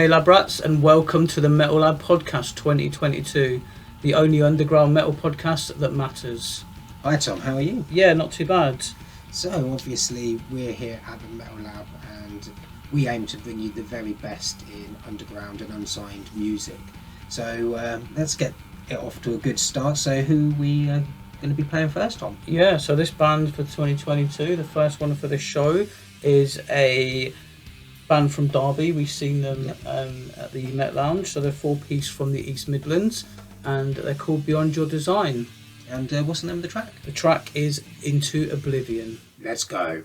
Hey Lab Rats, and welcome to the Metal Lab Podcast 2022, the only underground metal podcast that matters. Hi Tom, how are you? Yeah, not too bad. So obviously we're here at the Metal Lab and we aim to bring you the very best in underground and unsigned music. So let's get it off to a good start. So who we going to be playing first, Tom? Yeah, so this band for 2022, the first one for this show, is a band from Derby. We've seen them at the Met Lounge. So they're 4-piece from the East Midlands and they're called Beyond Your Design. And what's the name of the track? The track is Into Oblivion. Let's go.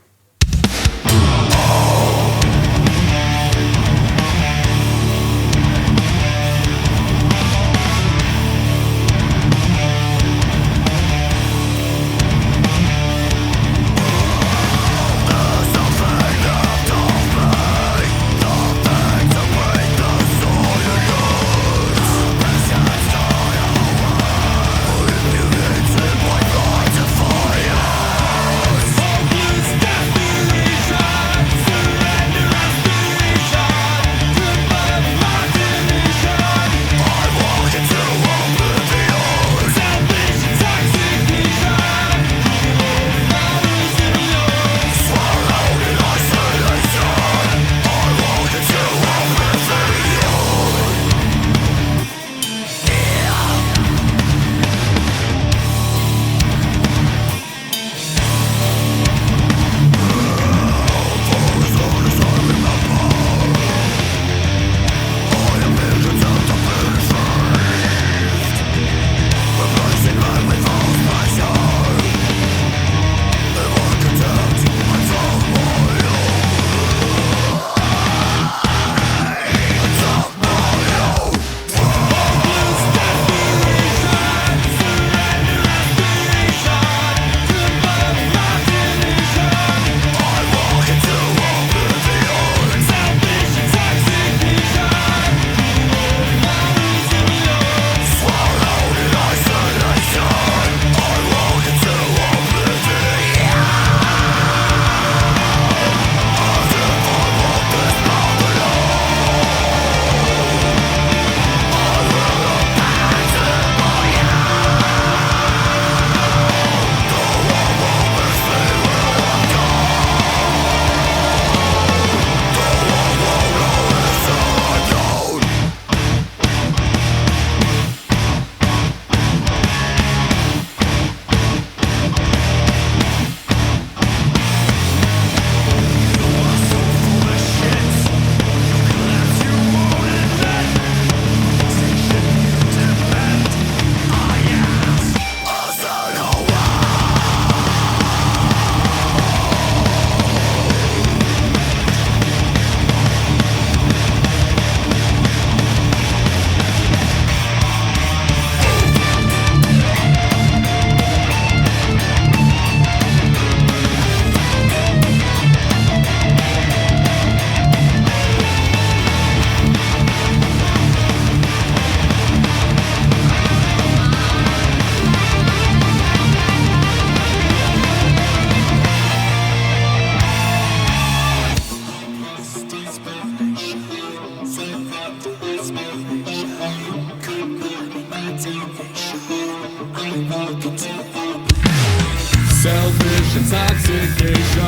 Selfish intoxication,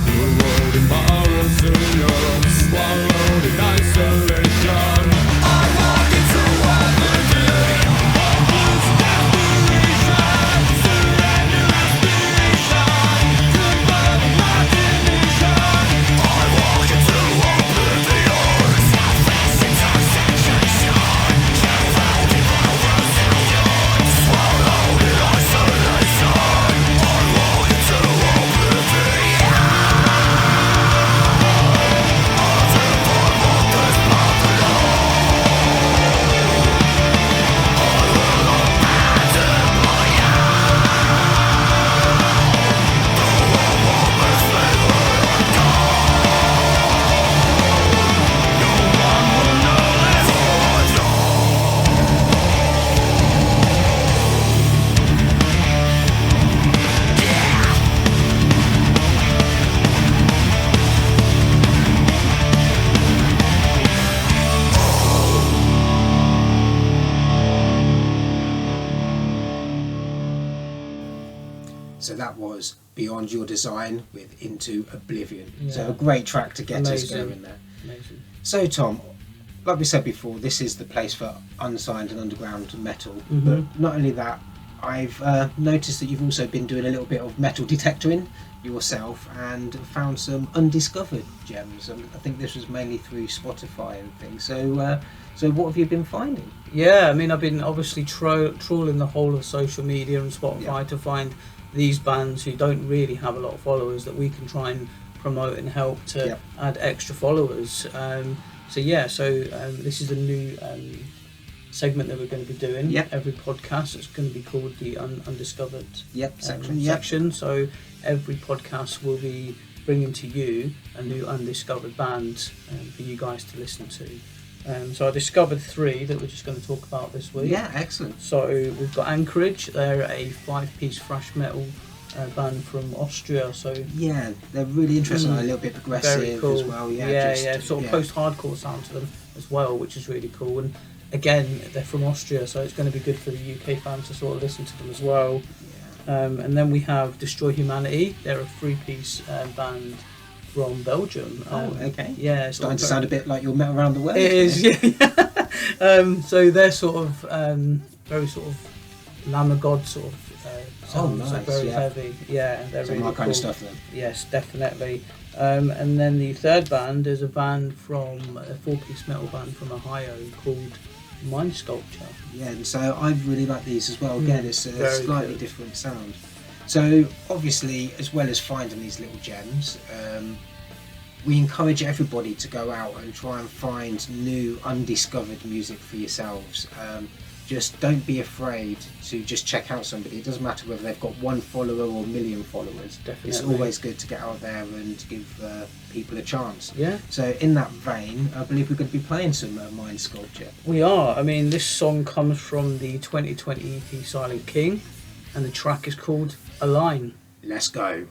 corroding moral zero, swallowed in isolation. I walk into oblivion, lose desperation, surrender aspiration, goodbye imagination. I walk into oblivion, selfish intoxication, corroding moral zero, swallowed in isolation. So that was Beyond Your Design with Into Oblivion. Yeah. So a great track to get us Amazing. going there. Amazing. So Tom, like we said before, this is the place for unsigned and underground metal. Mhm. But not only that, I've noticed that you've also been doing a little bit of metal detectoring yourself and found some undiscovered gems. And I think this was mainly through Spotify and things. So what have you been finding? Yeah, I mean, I've been obviously trawling the whole of social media and Spotify to find these bands who don't really have a lot of followers that we can try and promote and help to add extra followers. So this is a new segment that we're going to be doing. Every podcast, it's going to be called the Undiscovered section. So every podcast will be bringing to you a new undiscovered band for you guys to listen to. So I discovered 3 that we're just going to talk about this week. Yeah, excellent. So we've got Anchorage. They're a 5-piece thrash metal band from Austria. So yeah, they're really interesting. A little bit progressive very cool as well. Sort of post-hardcore sound to them as well, which is really cool. And again, they're from Austria, so it's going to be good for the UK fans to sort of listen to them as well. And then we have Destroy Humanity. They're a 3-piece band from Belgium. Okay. Yeah, it's starting to sound a bit like your Metal Around the World. It is, yeah. So they're sort of very sort of Lamb of God sort of sounds, nice, very heavy. Yeah, they're so really my cool. kind of stuff then. Yes, definitely. And then the third band is a band from a 4-piece metal band from Ohio called Mind Sculpture. Yeah, and so I really like these as well. Again, it's a very slightly good. different sound. So obviously, as well as finding these little gems, we encourage everybody to go out and try and find new undiscovered music for yourselves. Just don't be afraid to just check out somebody. It doesn't matter whether they've got 1 follower or 1 million followers. Definitely. It's always good to get out there and give people a chance. Yeah. So in that vein, I believe we're going to be playing some Mind Sculpture. We are. I mean, this song comes from the 2020 EP Silent King, and the track is called Align. Let's go.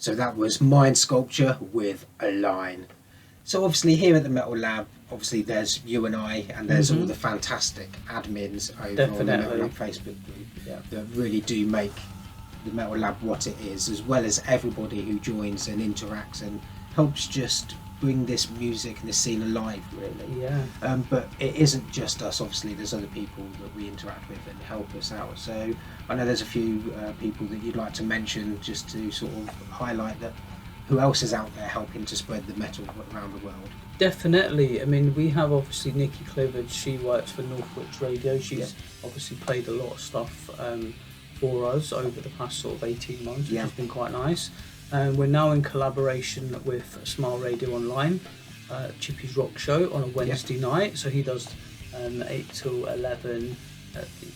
So that was Mind Sculpture with A Line. So obviously here at the Metal Lab, obviously there's you and I, and there's all the fantastic admins over on the Metal Lab Facebook group that really do make the Metal Lab what it is, as well as everybody who joins and interacts and helps just bring this music and this scene alive, really. Yeah. But it isn't just us, obviously there's other people that we interact with and help us out. So I know there's a few people that you'd like to mention just to sort of highlight that who else is out there helping to spread the metal around the world. Definitely. I mean, we have obviously Nikki Clifford. She works for Northwich Radio. She's obviously played a lot of stuff for us over the past sort of 18 months, which has been quite nice. We're now in collaboration with Smile Radio Online, Chippy's Rock Show on a Wednesday night. So he does 8 till 11,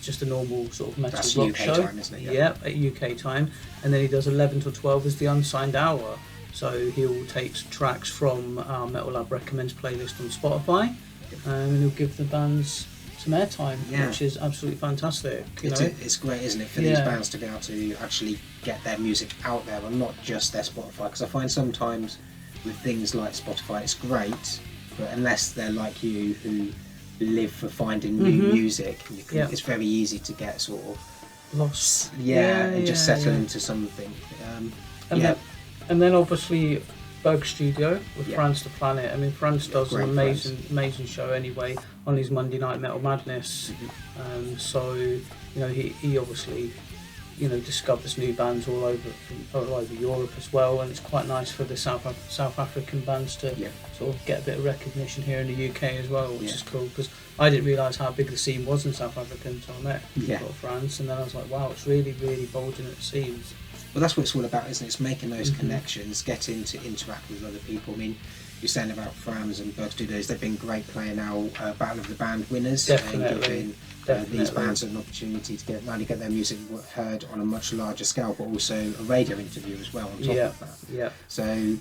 just a normal sort of metal That's rock UK show. time, isn't it? Yeah, at UK time. And then he does 11 till 12 as the Unsigned Hour. So he'll take tracks from our Metal Lab Recommends playlist on Spotify, and he'll give the bands some airtime, which is absolutely fantastic. It's great, isn't it, for these bands to be able to actually get their music out there and not just their Spotify, because I find sometimes with things like Spotify it's great, but unless they're like you who live for finding new music, it's very easy to get sort of lost and just settle into something. And then obviously Berg Studio with France the Planet. I mean, France does an amazing show anyway on his Monday Night Metal Madness. So he obviously discovers new bands all over Europe as well, and it's quite nice for the South African bands to sort of get a bit of recognition here in the UK as well, which is cool, because I didn't realise how big the scene was in South Africa until I met France, and then I was like, wow, it's really bulging at the seams. Well, that's what it's all about, isn't it? It's making those connections, getting to interact with other people. I mean, you're saying about Franz and Berg Studios, they've been great playing our Battle of the Band winners, and giving these bands an opportunity to not only get their music heard on a much larger scale, but also a radio interview as well on top of that. Yeah. So,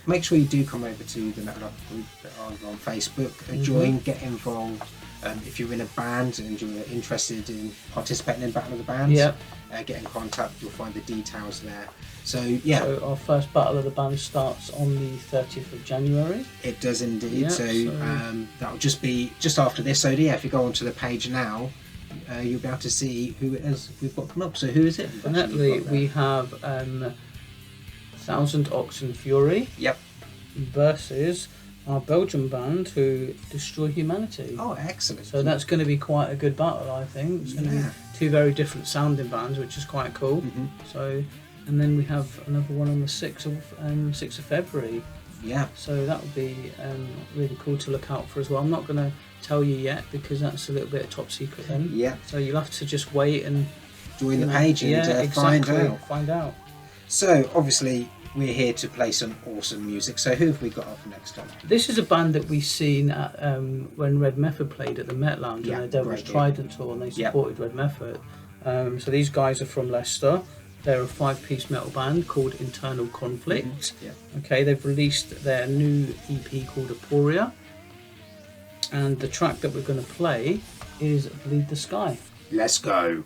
make sure you do come over to the Metal Up group on Facebook, join, get involved. If you're in a band and you're interested in participating in Battle of the Bands, get in contact, you'll find the details there. So our first Battle of the Bands starts on the 30th of January. It does indeed. So that'll just be just after this. So if you go onto the page now, you'll be able to see who it is we've got come up. So who is it? Definitely, we have Thousand Oxen Fury. Versus our Belgian band who Destroy Humanity. Oh, excellent. So that's going to be quite a good battle, I think. It's going to be two very different sounding bands, which is quite cool. So, and then we have another one on the 6th of February. So that would be really cool to look out for as well. I'm not going to tell you yet because that's a little bit top secret then. So you'll have to just wait and join the page and find out. So obviously we're here to play some awesome music. So who have we got up next time? This is a band that we seen at, when Red Method played at the Met Lounge on the Devil's Trident tour, and they supported Red Method. So these guys are from Leicester. They're a 5-piece metal band called Internal Conflict. Okay, they've released their new EP called Aporia, and the track that we're going to play is Bleed the Sky. Let's go.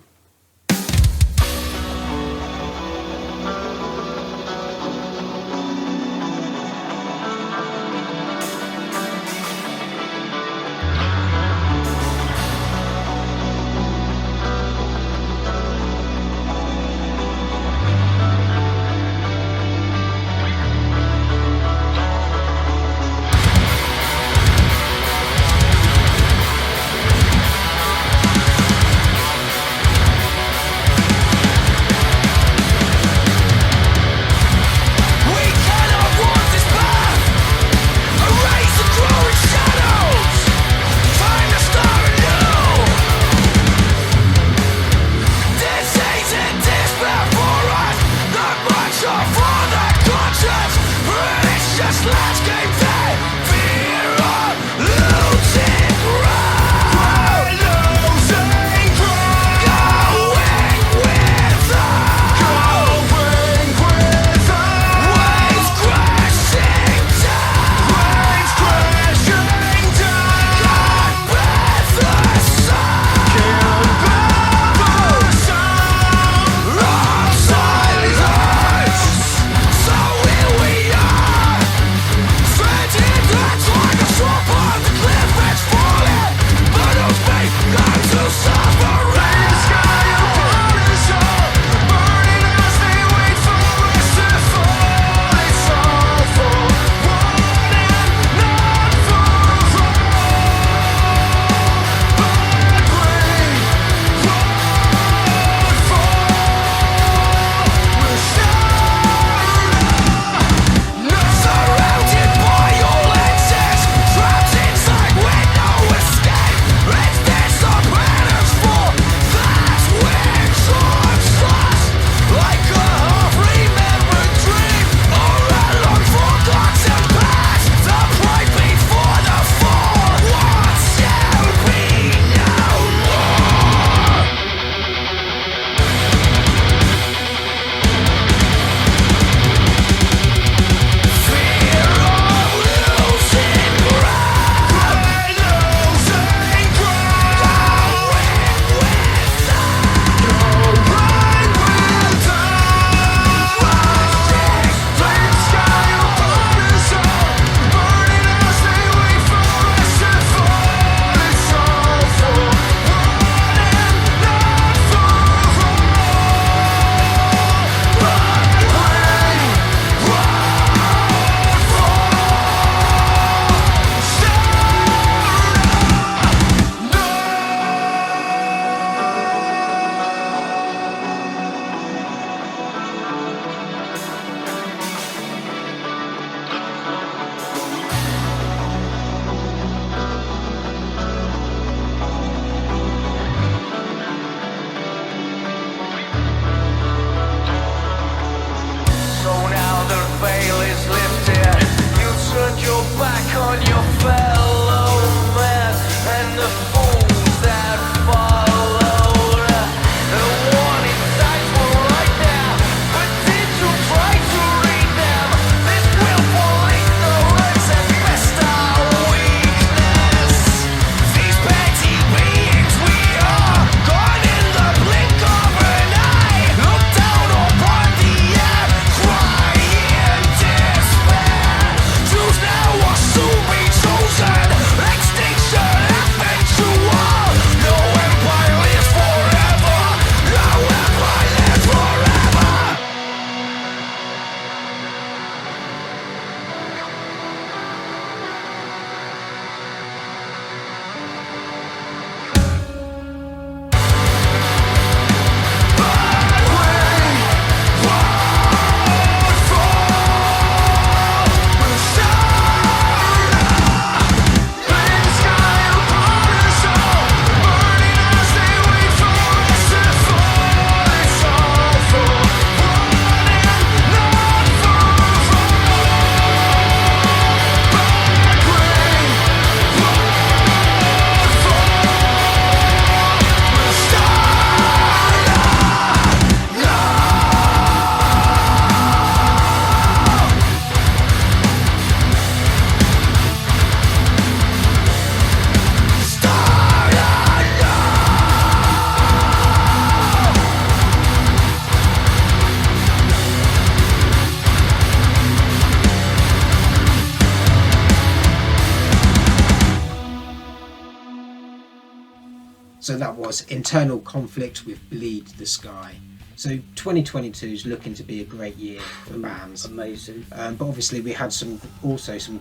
So that was Internal Conflict with Bleed the Sky. So 2022 is looking to be a great year for bands. Amazing. But obviously we had some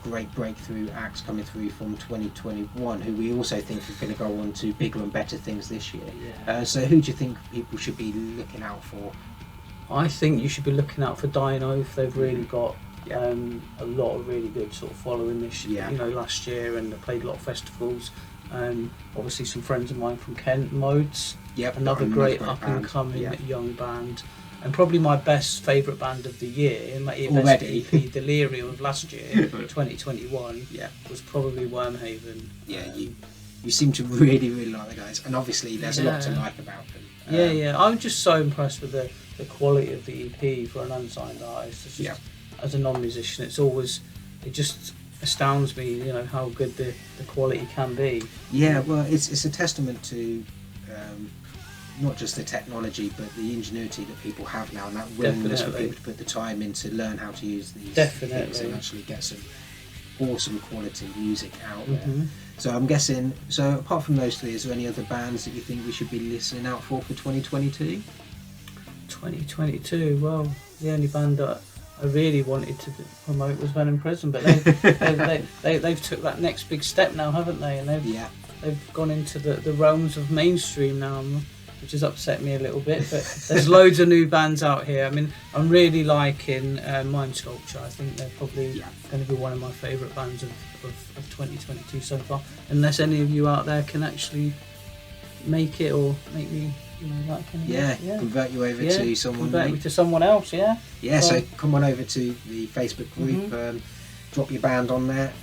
great breakthrough acts coming through from 2021 who we also think are going to go on to bigger and better things this year. Yeah. So who do you think people should be looking out for? I think you should be looking out for Dying Oath. They've really got a lot of really good sort of following this year, last year, and they played a lot of festivals. Obviously some friends of mine from Kent, Modes, another great up and coming young band, and probably my best favourite band of the year, my best EP, Delirium of last year, 2021, was probably Wormhaven. You seem to really like the guys, and obviously there's a lot to like about them. I'm just so impressed with the quality of the EP for an unsigned artist. It's just, as a non-musician, it just astounds me, how good the quality can be. Well, it's a testament to not just the technology but the ingenuity that people have now, and that willingness for people to put the time in to learn how to use these things and actually get some awesome quality music out there. So I'm guessing, apart from those three, is there any other bands that you think we should be listening out for 2022? 2022, well, the only band that I really wanted to promote was Venom Prison, but they've took that next big step now, haven't they? And they've gone into the realms of mainstream now, which has upset me a little bit. But there's loads of new bands out here. I mean, I'm really liking Mind Sculpture. I think they're probably going to be one of my favourite bands of 2022 so far. Unless any of you out there can actually make it or make me, convert you over to someone. Convert me to someone else. So come on over to the Facebook group, drop your band on there.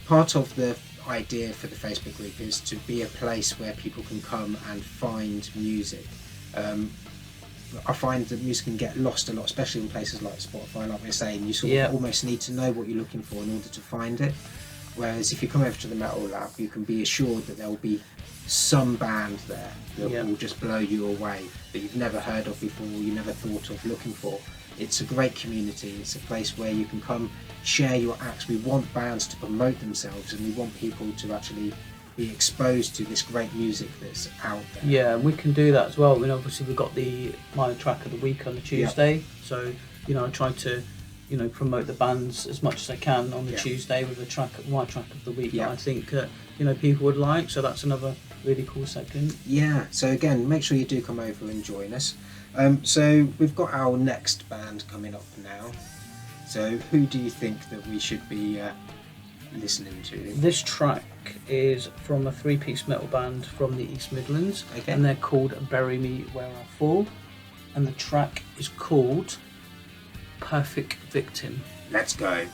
Part of the idea for the Facebook group is to be a place where people can come and find music. I find that music can get lost a lot, especially in places like Spotify, like we're saying. You sort of almost need to know what you're looking for in order to find it. Whereas if you come over to the Metal Lab, you can be assured that there will be some band there that will just blow you away, that you've never heard of before, you never thought of looking for. It's a great community. It's a place where you can come share your acts. We want bands to promote themselves, and we want people to actually be exposed to this great music that's out there. Yeah, and we can do that as well. I mean, obviously we've got my track of the week on the Tuesday, so I try to promote the bands as much as I can on the Tuesday with my track of the week that I think people would like. So that's another really cool segment. So again, make sure you do come over and join us. So we've got our next band coming up now. So who do you think that we should be listening to? This track is from a 3-piece metal band from the East Midlands, and they're called Bury Me Where I Fall, and the track is called Perfect Victim. Let's go.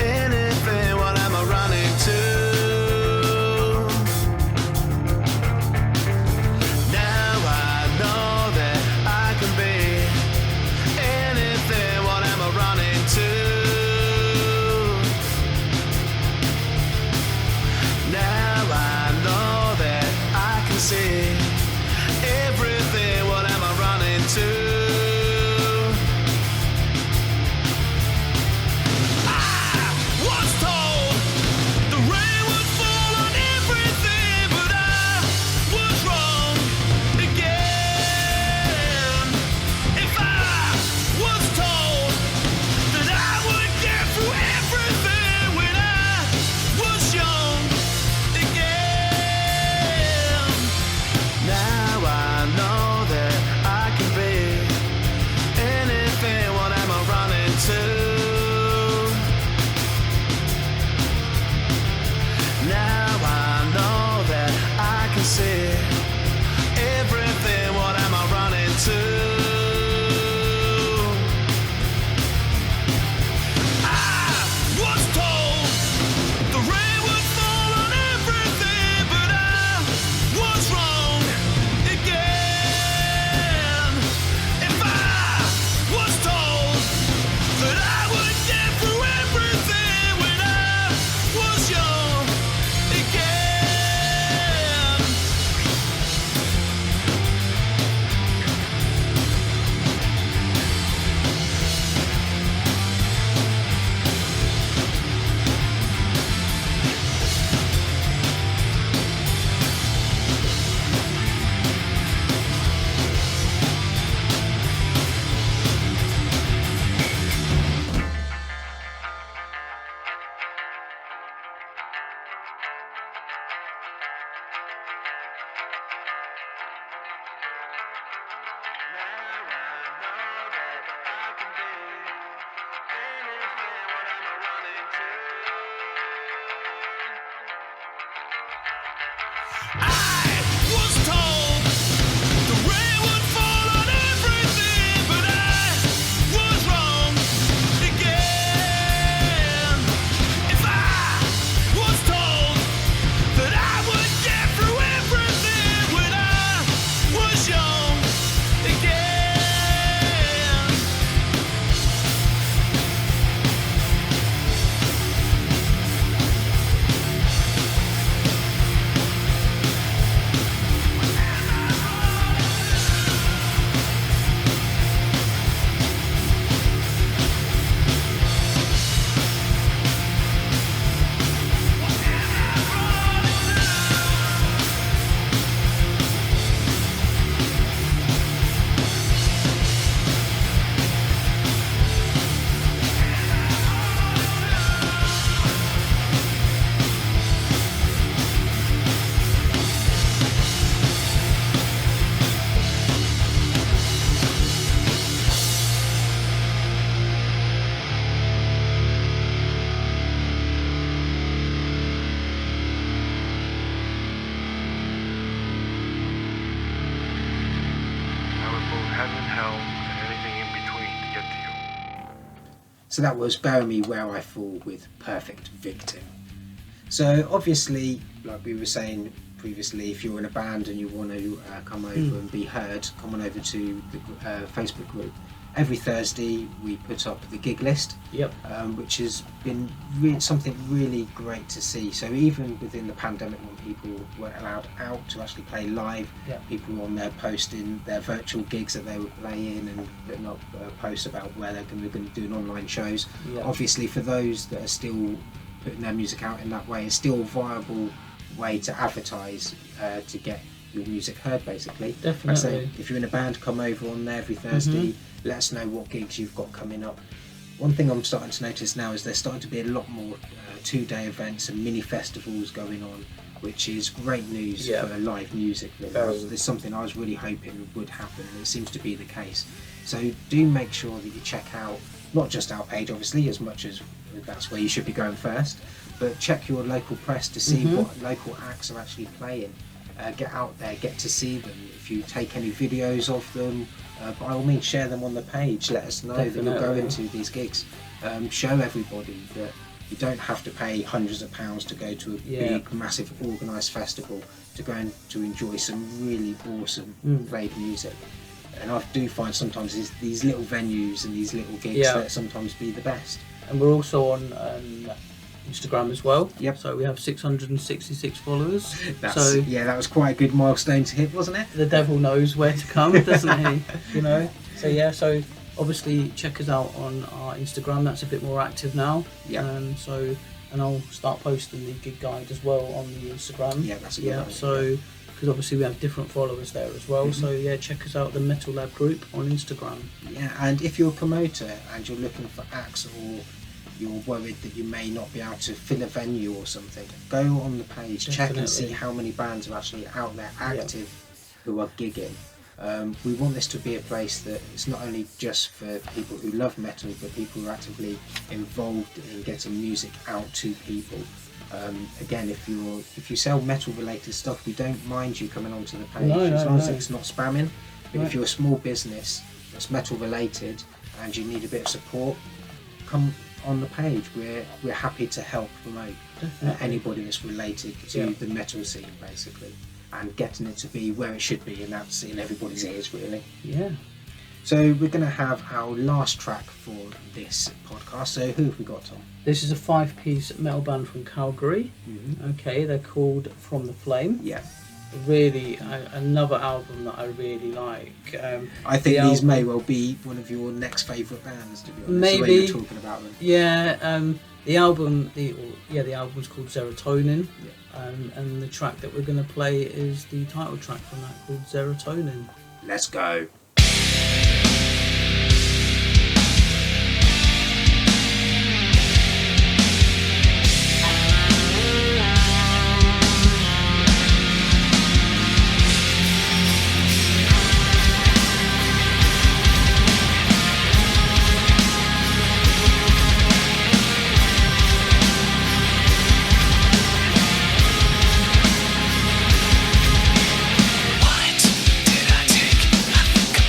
Anything, what am I running to? So that was Bury Me Where I Fall with Perfect Victim. So obviously, like we were saying previously, if you're in a band and you want to come over and be heard, come on over to the Facebook group. Every Thursday we put up the gig list, which has been something really great to see. So even within the pandemic, when people weren't allowed out to actually play live, people were on there posting their virtual gigs that they were playing and putting up posts about where they're going to be doing online shows. Obviously, for those that are still putting their music out in that way, it's still a viable way to advertise to get your music heard, basically. Definitely. So if you're in a band, come over on there every Thursday. Let us know what gigs you've got coming up. One thing I'm starting to notice now is there's starting to be a lot more 2-day events and mini festivals going on, which is great news for live music. There's something I was really hoping would happen, and it seems to be the case. So do make sure that you check out not just our page, obviously, as much as that's where you should be going first, but check your local press to see what local acts are actually playing. Get out there, get to see them. If you take any videos of them, by all means share them on the page. Let us know that you're going to these gigs. Show everybody that you don't have to pay hundreds of pounds to go to a big, massive organised festival to go and to enjoy some really awesome played music. And I do find sometimes these little venues and these little gigs that sometimes be the best. And we're also on Instagram as well. So we have 666 followers. That was quite a good milestone to hit, wasn't it? The devil knows where to come, doesn't he? You know. So obviously check us out on our Instagram. That's a bit more active now. And I'll start posting the gig guide as well on the Instagram. That's a good idea. So because obviously we have different followers there as well. So check us out, the Metal Lab group on Instagram. And if you're a promoter and you're looking for acts, or you're worried that you may not be able to fill a venue or something, go on the page, check and see how many bands are actually out there active who are gigging. We want this to be a place that it's not only just for people who love metal, but people who are actively involved in getting music out to people. Again, if you sell metal related stuff, we don't mind you coming onto the page as long as it's not spamming. But if you're a small business that's metal related and you need a bit of support, come on the page. We're happy to help promote anybody that's related to the metal scene, basically, and getting it to be where it should be, and that's in everybody's ears, really. So we're going to have our last track for this podcast. So who have we got, Tom? This is a 5-piece metal band from Calgary. Okay, they're called From the Flame. Really another album that I really like. I think these may well be one of your next favourite bands, to be honest. Maybe. The way you're talking about them. The album's called Serotonin. And the track that we're going to play is the title track from that, called Serotonin. Let's go. What did I take?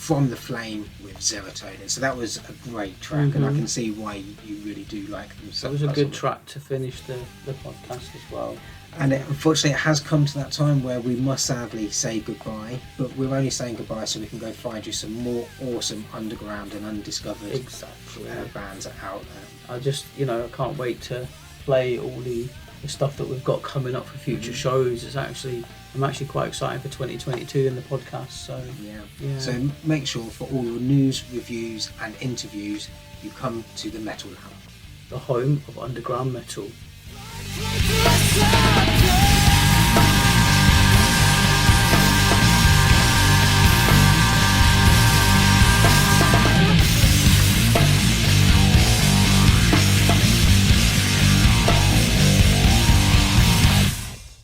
From the Flame with Serotonin. So that was a great track, and I can see why you really do like them. So It was a good track to finish the podcast as well. And unfortunately, it has come to that time where we must sadly say goodbye, but we're only saying goodbye so we can go find you some more awesome underground and undiscovered bands out there. I just, I can't wait to play all the stuff that we've got coming up for future shows. I'm actually quite excited for 2022 in the podcast. So yeah. So make sure for all your news, reviews, and interviews, you come to the Metal Lab, the home of underground metal. Listen.